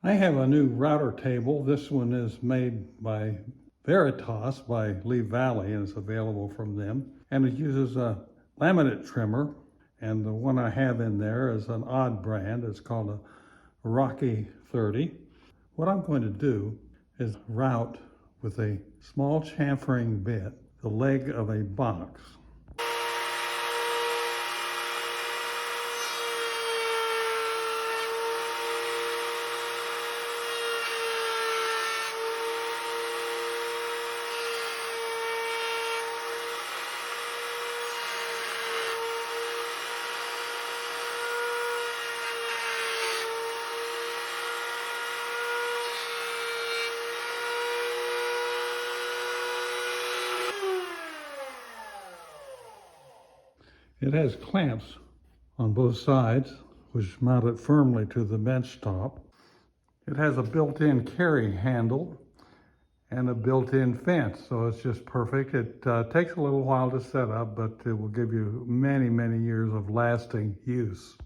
I have a new router table. This one is made by Veritas by Lee Valley and it's available from them. And it uses a laminate trimmer. And the one I have in there is an odd brand. It's called a Rocky 30. What I'm going to do is route with a small chamfering bit the leg of a box. It has clamps on both sides, which mount it firmly to the bench top. It has a built-in carry handle and a built-in fence, so it's just perfect. It takes a little while to set up, but it will give you many, many years of lasting use.